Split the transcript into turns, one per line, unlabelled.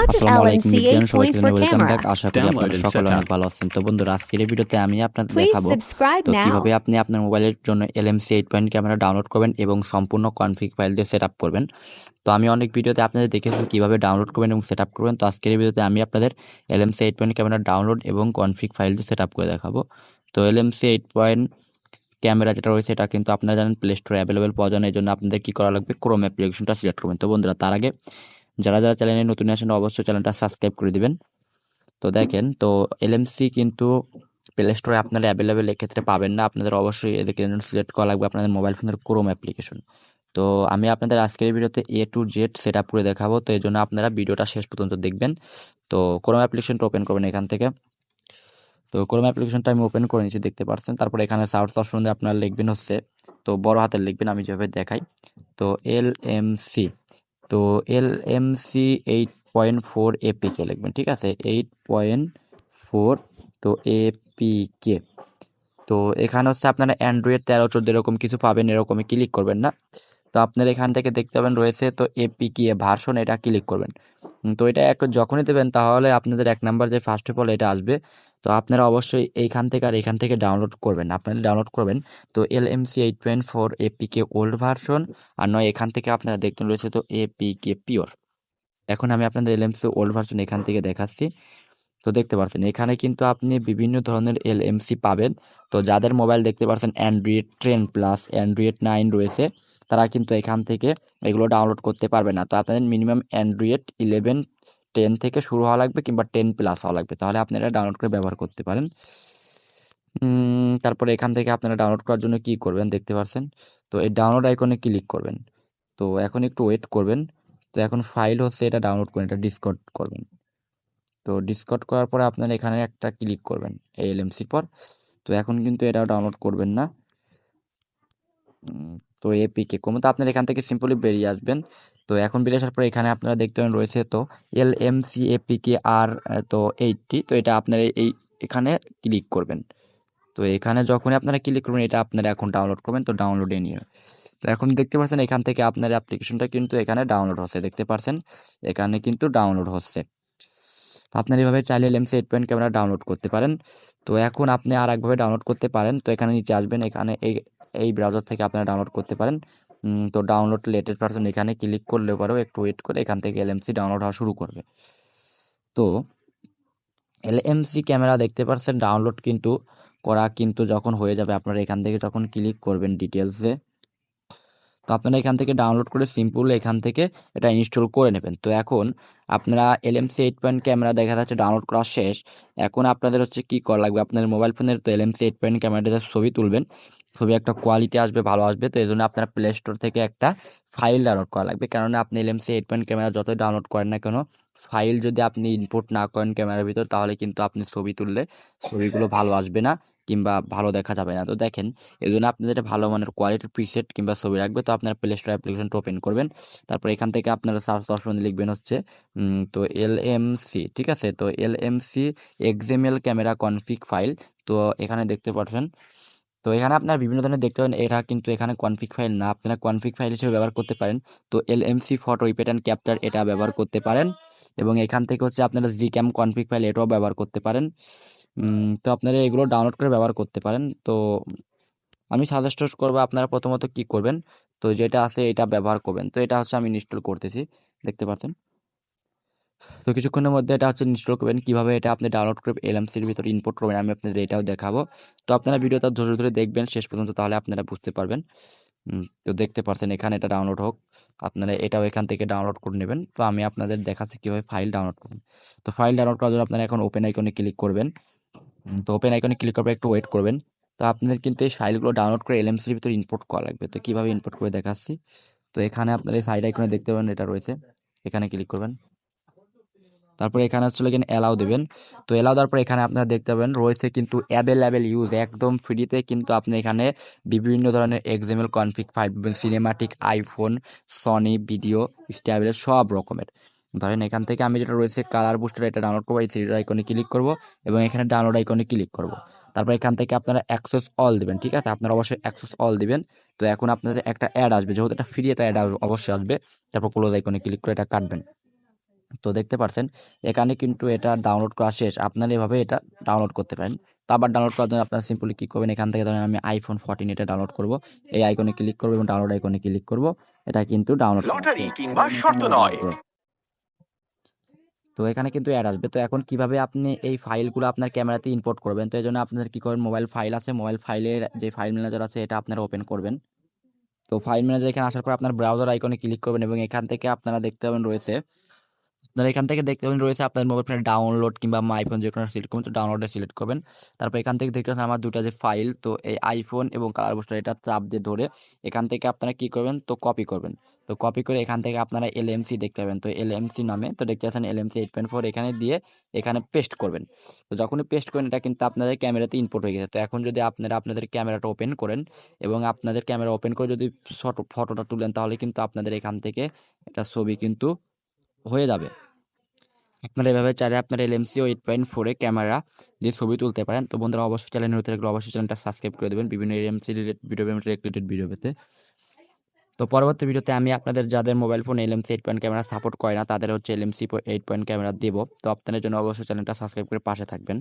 আসসালামু আলাইকুম বিজ্ঞান, সবাই চ্যানেলে ওয়েলকাম ব্যাক।
camera.
আশা করি আপনারা সকলে অনেক ভালো আছেন। তো বন্ধুরা, আজকের এই ভিডিওতে আমি আপনাদের
Please
দেখাবো
subscribe
তো
now.
কিভাবে আপনি আপনার মোবাইলের জন্য LMC 8 পয়েন্ট ক্যামেরা ডাউনলোড করবেন এবং সম্পূর্ণ কনফিগ ফাইল দিয়ে সেটআপ করবেন। তো আমি অনেক ভিডিওতে আপনাদের দেখিয়েছি কিভাবে ডাউনলোড করবেন এবং সেটআপ করবেন। তো আজকের এই ভিডিওতে আমি আপনাদের LMC 8 পয়েন্ট ক্যামেরা ডাউনলোড এবং কনফিগ ফাইল দিয়ে সেটআপ করে দেখাবো। তো LMC 8 পয়েন্ট ক্যামেরা যেটা রয়েছে এটা কিন্তু আপনারা জানেন প্লে স্টোরে অ্যাভেলেবেল পাওয়া যায় না। এই জন্য আপনাদের কি করা লাগবে, ক্রোম অ্যাপ্লিকেশনটা সিলেক্ট করবেন। তো বন্ধুরা, তার আগে যারা যারা চ্যানেলে নতুন আসেন অবশ্যই চ্যানেলটা সাবস্ক্রাইব করে দিবেন। তো দেখেন, তো LMC কিন্তু প্লে স্টোরে আপনারা অ্যাভেলেবেল এক্ষেত্রে পাবেন না। আপনাদের অবশ্যই এদেরকে সিলেক্ট করা লাগবে আপনাদের মোবাইল ফোনের ক্রোম অ্যাপ্লিকেশন। তো আমি আপনাদের আজকের এই ভিডিওতে A to Z set up করে দেখাবো। তো এই জন্য আপনারা ভিডিওটা শেষ পর্যন্ত দেখবেন। তো ক্রোম অ্যাপ্লিকেশনটা ওপেন করবেন এখান থেকে। তো ক্রোম অ্যাপ্লিকেশনটা আমি ওপেন করে নিচ্ছি, দেখতে পাচ্ছেন। তারপরে এখানে সার্চ অপশনে আপনারা লিখবেন হচ্ছে, তো বড় হাতের লিখবেন, আমি যেভাবে দেখাই। তো LMC, তো LMC 8.4 APK লিখবেন, ঠিক আছে, 8.4, তো APK। তো এখানে হচ্ছে আপনারা অ্যান্ড্রয়েড 13, 14 এরকম কিছু পাবেন, এরকমই ক্লিক করবেন না। তো আপনার এখান থেকে দেখতে পাবেন রয়েছে তো APK ভার্সন, এটা ক্লিক করবেন। তো এটা যখনই দেবেন তাহলে আপনাদের এক নাম্বার যে ফার্স্ট অফ অল এটা আসবে। তো আপনারা অবশ্যই এইখান থেকে আর এখান থেকে ডাউনলোড করবেন, আপনারা ডাউনলোড করবেন তো LMC 8.4 APK ওল্ড ভার্সন, আর নয় এখান থেকে আপনারা দেখতেন রয়েছে তো APK পিওর। এখন আমি আপনাদের LMC ওল্ড ভার্সন এখান থেকে দেখাচ্ছি। তো দেখতে পাচ্ছেন এখানে কিন্তু আপনি বিভিন্ন ধরনের LMC পাবেন। তো যাদের মোবাইল দেখতে পাচ্ছেন অ্যান্ড্রয়েড 10 প্লাস, অ্যান্ড্রয়েড 9 রয়েছে, তারা কিন্তু এখান থেকে এগুলো ডাউনলোড করতে পারবে না। তো আপনাদের মিনিমাম অ্যান্ড্রয়েড 11, 10 থেকে শুরু হওয়া লাগবে কিংবা 10 প্লাস হওয়া লাগবে, তাহলে আপনারা ডাউনলোড করে ব্যবহার করতে পারেন। তারপরে এখান থেকে আপনারা ডাউনলোড করার জন্য কি করবেন দেখতে পাচ্ছেন, তো এই ডাউনলোড আইকনে ক্লিক করবেন। তো এখন একটু ওয়েট করবেন। তো এখন ফাইল হচ্ছে এটা ডাউনলোড করবেন, এটা ডিসকভার করবেন। তো ডিসকভার করার পরে আপনারা এখানে একটা ক্লিক করবেন এই LMCর পর। তো এখন কিন্তু এটা ডাউনলোড করবেন না। তো APK কমে তো আপনারা এখান থেকে সিম্পলি বেরিয়ে আসবেন। তো এখন বেরিয়ে আসার পরে এখানে আপনারা দেখতে পাবেন রয়েছে তো LMC APK আর তো 80। তো এটা আপনারা এখানে ক্লিক করবেন। তো এখানে যখনই আপনারা ক্লিক করবেন এটা আপনারা এখন ডাউনলোড করবেন। তো ডাউনলোডে নিয়ে, তো এখন দেখতে পাচ্ছেন এখান থেকে আপনার অ্যাপ্লিকেশনটা কিন্তু এখানে ডাউনলোড হচ্ছে, দেখতে পাচ্ছেন এখানে কিন্তু ডাউনলোড হচ্ছে। তো আপনার এভাবে চাইলে LMC 8 পয়েন্ট ক্যামেরা ডাউনলোড করতে পারেন। তো এখন আপনি আর একভাবে ডাউনলোড করতে পারেন। তো এখানে নিচে আসবেন, এখানে এই ব্রাউজার থেকে আপনারা ডাউনলোড করতে পারেন। তো ডাউনলোড লেটেস্ট ভার্সন এখানে ক্লিক করলে পরেও একটু ওয়েট করে এখান থেকে LMC ডাউনলোড হওয়া শুরু করবে। তো LMC ক্যামেরা দেখতে পাচ্ছেন ডাউনলোড কিন্তু করা কিন্তু যখন হয়ে যাবে, আপনারা এখান থেকে যখন ক্লিক করবেন ডিটেলসে, তো আপনারা এখান থেকে ডাউনলোড করে সিম্পল এখান থেকে এটা ইনস্টল করে নেবেন। তো এখন আপনারা LMC 8 পয়েন্ট ক্যামেরা দেখা যাচ্ছে ডাউনলোড করা শেষ। এখন আপনাদের হচ্ছে কি করা লাগবে, আপনাদের মোবাইল ফোনের তো LMC 8 পয়েন্ট ক্যামেরাতে ছবি তুলবেন, ছবি একটা কোয়ালিটি আসবে, ভালো আসবে। তো এই জন্য আপনারা প্লে স্টোর থেকে একটা ফাইল ডাউনলোড করা লাগবে, কেননা আপনি LMC 8 পয়েন্ট ক্যামেরা যতই ডাউনলোড করেন না কেন, ফাইল যদি আপনি ইনপুট না করেন ক্যামেরার ভিতর, তাহলে কিন্তু আপনি ছবি তুললে ছবিগুলো ভালো আসবে না কিংবা ভালো দেখা যাবে না। তো দেখেন, এই জন্য আপনাদের ভালো মানের কোয়ালিটির প্রিসেট কিংবা ছবি রাখবে। তো আপনারা প্লে স্টোর অ্যাপ্লিকেশনটা ওপেন করবেন। তারপর এখান থেকে আপনারা সার্চ অপশনে লিখবেন হচ্ছে তো LMC, ঠিক আছে, তো LMC XML camera config file. তো এখানে দেখতে পাচ্ছেন, তো এখানে আপনার বিভিন্ন ধরনের দেখতে পাবেন, এটা কিন্তু এখানে কনফিগ ফাইল না, আপনারা কনফিগ ফাইল হিসেবে ব্যবহার করতে পারেন। তো LMC photo repeat and capture এটা ব্যবহার করতে পারেন, এবং এখান থেকে হচ্ছে আপনারা জিক্যাম কনফিগ ফাইল এটাও ব্যবহার করতে পারেন। তো আপনারা এগুলো ডাউনলোড করে ব্যবহার করতে পারেন। তো আমি সাজেস্ট করবো আপনারা প্রথমত কি করবেন, তো যেটা আছে এটা ব্যবহার করবেন। তো এটা হচ্ছে আমি ইনস্টল করতেছি, দেখতে পাচ্ছেন। তো কিছুক্ষণের মধ্যে এটা হচ্ছে ইনস্টল করবেন। কিভাবে এটা আপনি ডাউনলোড করে LMCর ভিতরে ইনপুট করবেন আমি আপনাদের এটাও দেখাবো। তো আপনারা ভিডিওটা ধৈর্য ধরে দেখবেন শেষ পর্যন্ত, তাহলে আপনারা বুঝতে পারবেন। তো দেখতে পাচ্ছেন এখানে এটা ডাউনলোড হোক, আপনারা এটাও এখান থেকে ডাউনলোড করে নেবেন। তো আমি আপনাদের দেখাচ্ছি কীভাবে ফাইল ডাউনলোড করবেন। তো ফাইল ডাউনলোড করার জন্য আপনারা এখন ওপেন আইকনে ক্লিক করবেন। তো ওপেন আইকনে ক্লিক করার পর একটু ওয়েট করবেন। তো আপনাদের কিন্তু এই ফাইলগুলো ডাউনলোড করে LMCর ভিতরে ইম্পোর্ট করা লাগবে। তো কীভাবে ইম্পোর্ট করে দেখাচ্ছি। তো এখানে আপনার এই সাইড আইকনে দেখতে পাবেন এটা রয়েছে, এখানে ক্লিক করবেন। তারপরে এখানে হচ্ছে এখানে অ্যালাউ দেবেন। তো অ্যালাউ দেওয়ার পর এখানে আপনারা দেখতে পাবেন রয়েছে কিন্তু অ্যাভেলেবেল ইউজ, একদম ফ্রিতে কিন্তু আপনি এখানে বিভিন্ন ধরনের XML config file, cinematic, iPhone, Sony video, স্ট্যাবলেট সব রকমের। ধরেন এখান থেকে আমি যেটা রয়েছে কালার বুস্টার, এটা ডাউনলোড করবো, এই থ্রি আইকনে ক্লিক করব এবং এখানে ডাউনলোড আইকনে ক্লিক করব। তারপর এখান থেকে আপনারা অ্যাক্সেস অল দিবেন, ঠিক আছে, আপনারা অবশ্যই অ্যাক্সেস অল দিবেন। তো এখন আপনাদের একটা অ্যাড আসবে, যেহেতু এটা ফ্রি, এটা অ্যাড অবশ্যই আসবে। তারপর ক্লোজ আইকনে ক্লিক করে এটা কাটবেন। তো দেখতে পারছেন এখানে কিন্তু এটা ডাউনলোড করা শেষ। আপনারা এভাবে এটা ডাউনলোড করতে পারেন। তো আবার ডাউনলোড করার জন্য আপনারা সিম্পলি কি করবেন, এখান থেকে ধরেন আমি iPhone 14 এটা ডাউনলোড করব। এই আইকনে ক্লিক করব এবং ডাউনলোড আইকনে ক্লিক করব। এটা কিন্তু ডাউনলোড করা
লটারি
শেষ।
কিংবা
এখন এখানে
শর্ত
অ্যাড
নয়।
আসবে। তো এখানে কিন্তু অ্যাড আসবে। তো এখন কিভাবে আপনি এই ফাইলগুলো আপনার ক্যামেরাতে ইম্পোর্ট করবেন? তো এজন্য আপনাদের কি করবেন, মোবাইল ফাইল আছে, মোবাইল ফাইলের যে ফাইল ম্যানেজার আছে এটা আপনারা ওপেন করবেন। তো ফাইল ম্যানেজার এখানে আসার পর আপনার ব্রাউজার আইকনে ক্লিক করবেন এবং এখান থেকে আপনারা দেখতে পাবেন রয়েছে, আপনারা এখান থেকে দেখতে পাবেন রয়েছে আপনার মোবাইল ফোনে ডাউনলোড কিংবা মাই ফোন যে কোনো সিলেক্ট করবেন। তো ডাউনলোডে সিলেক্ট করবেন। তারপর এখান থেকে দেখতে পাচ্ছেন আমার ২ টা যে ফাইল, তো এই আইফোন এবং কালার বুস্টার এটা চাপ দিয়ে ধরে এখান থেকে আপনারা কি করবেন, তো কপি করবেন। তো কপি করে এখান থেকে আপনারা এলএমসি দেখতে পাবেন। তো এলএমসি নামে তো দেখতে পাচ্ছেন এলএমসি 8.4 এখানে দিয়ে এখানে পেস্ট করবেন। তো যখনই পেস্ট করেন এটা কিন্তু আপনাদের ক্যামেরাতে ইনপুট হয়ে গেছে। তো এখন যদি আপনারা আপনাদের ক্যামেরাটা ওপেন করেন এবং আপনাদের ক্যামেরা ওপেন করে যদি ফটোটা তুলেন তাহলে কিন্তু আপনাদের এখান থেকে একটা ছবি কিন্তু হয়ে যাবে। আপনারা এভাবে চাইলে আপনার এলএমসি 8.4 এ ক্যামেরা দিয়ে ছবি তুলতে পারেন। তো বন্ধুরা অবশ্যই চ্যানেলে নতুন থাকলে অবশ্যই চ্যানেলটা সাবস্ক্রাইব করে দেবেন বিভিন্ন এলএমসি রিলেটেড ভিডিও পেতে। তো পরবর্তী ভিডিওতে আমি আপনাদের যাদের mobile phone LMC 8 point camera support করে না তাদের হচ্ছে এলএমসি 8 পয়েন্ট ক্যামেরা দেব। তো আপনাদের জন্য অবশ্যই চ্যানেলটা সাবস্ক্রাইব করে পাশে থাকবেন।